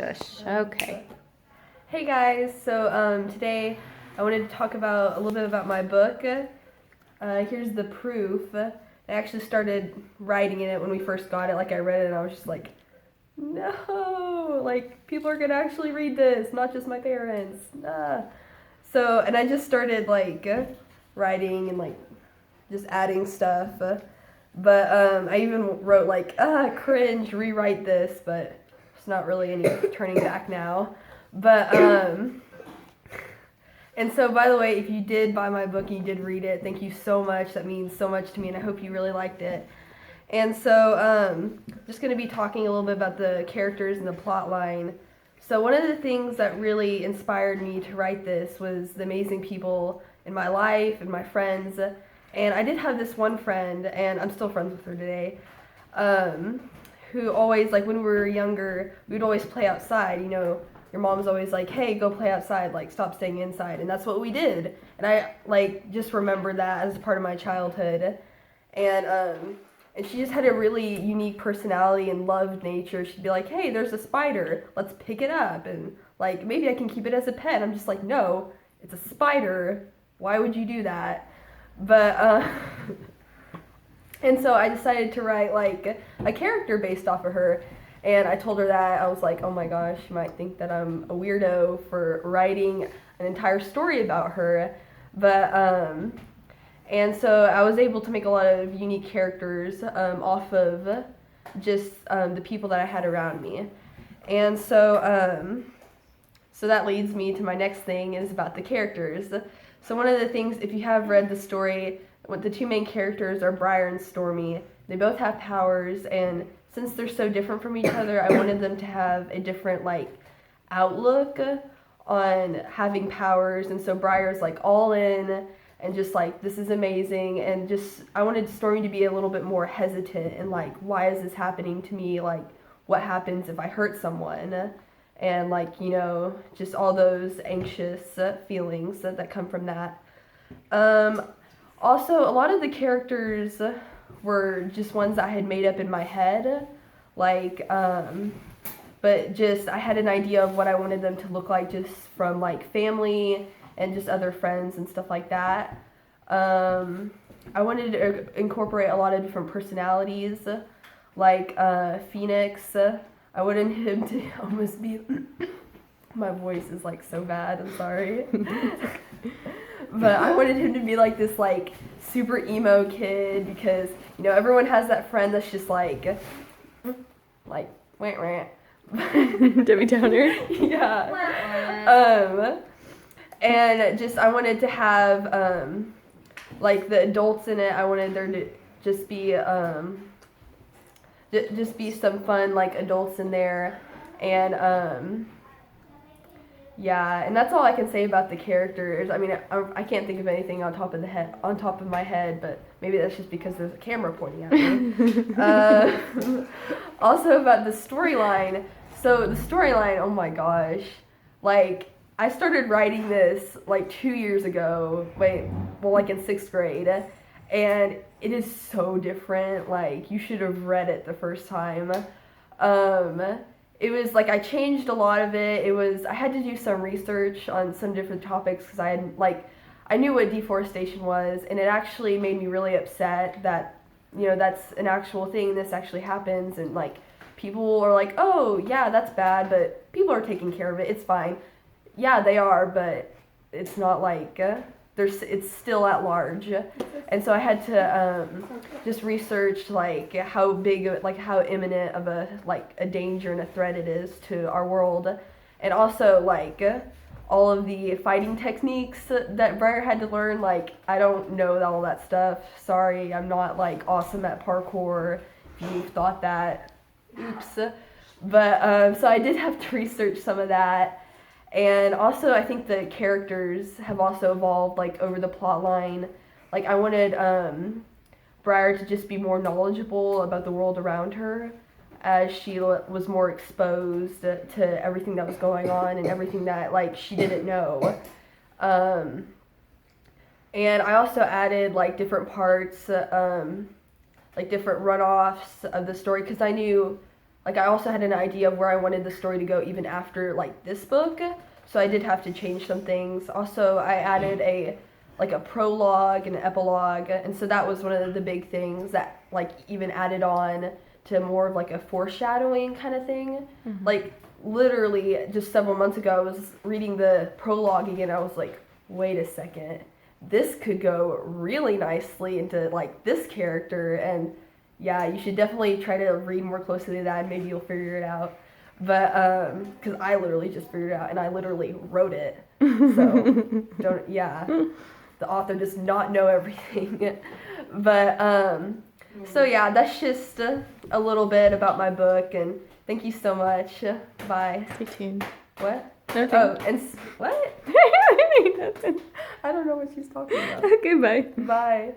Shush. Okay. Hey guys, so today I wanted to talk about a little bit about my book. Here's the proof. I actually started writing in it when we first got it. Like I read it and I was just like, no, like people are gonna actually read this, not just my parents. So and I just started like writing and like just adding stuff. But I even wrote like cringe, rewrite this, but it's not really any turning back now. But and so by the way, if you did buy my book and you did read it, thank you so much. That means so much to me, and I hope you really liked it. And so just going to be talking a little bit about the characters and the plot line. So one of the things that really inspired me to write this was the amazing people in my life and my friends. And I did have this one friend, and I'm still friends with her today, who always, like when we were younger, we'd always play outside. You know, your mom's always like, hey, go play outside, like stop staying inside. And that's what we did. And I like just remember that as part of my childhood. And she just had a really unique personality and loved nature. She'd be like, hey, there's a spider. Let's pick it up. And, like, maybe I can keep it as a pet. I'm just like, no, it's a spider. Why would you do that? But, and so I decided to write, like, a character based off of her. And I told her that. I was like, oh my gosh, you might think that I'm a weirdo for writing an entire story about her. But, and so I was able to make a lot of unique characters off of just the people that I had around me. And so that leads me to my next thing is about the characters. So one of the things, if you have read the story, what the two main characters are Briar and Stormy. They both have powers, and since they're so different from each other, I wanted them to have a different like outlook on having powers. And so Briar's like all in and just like this is amazing, and just I wanted Stormy to be a little bit more hesitant and like why is this happening to me, like what happens if I hurt someone, and like you know just all those anxious feelings that come from that. Also, a lot of the characters were just ones I had made up in my head, like but just I had an idea of what I wanted them to look like just from like family and just other friends and stuff like that. I wanted to incorporate a lot of different personalities, like Phoenix. I wanted him to almost be. My voice is like so bad. I'm sorry. But I wanted him to be like this like super emo kid because you know everyone has that friend that's just like wah. Debbie Downer. Yeah. And just I wanted to have like the adults in it. I wanted there to just be just be some fun like adults in there, and yeah, and that's all I can say about the characters. I mean, I can't think of anything on top of my head, but maybe that's just because there's a camera pointing at me. Also about the storyline. So the storyline, oh my gosh, like I started writing this like 2 years ago. Like in sixth grade, and it is so different. Like you should have read it the first time. It was like I changed a lot of it. I had to do some research on some different topics because I knew what deforestation was, and it actually made me really upset that you know that's an actual thing. This actually happens, and like people are like, oh yeah, that's bad, but people are taking care of it. It's fine. Yeah, they are, but it's not like it's still at large. And so I had to just research like how big, like how imminent of a danger and a threat it is to our world, and also like all of the fighting techniques that Briar had to learn. Like I don't know all that stuff. Sorry, I'm not like awesome at parkour. If you thought that, oops. But so I did have to research some of that. And also, I think the characters have also evolved like over the plot line. Like I wanted Briar to just be more knowledgeable about the world around her, as she was more exposed to everything that was going on and everything that like she didn't know. Um, and I also added like different parts, like different runoffs of the story because I knew like I also had an idea of where I wanted the story to go even after like this book. So I did have to change some things. Also, I added a prologue and an epilogue, and so that was one of the big things that like even added on to more of like a foreshadowing kind of thing. Like literally just several months ago, I was reading the prologue again. I was like, wait a second, this could go really nicely into like this character. And yeah, you should definitely try to read more closely to that, and maybe you'll figure it out. But because I literally just figured it out, and I literally wrote it, so don't. Yeah, the author does not know everything. But so yeah, that's just a little bit about my book, and thank you so much. Bye. Stay tuned. What? Nothing. Oh, and what? Nothing. I don't know what she's talking about. Okay, bye. Bye.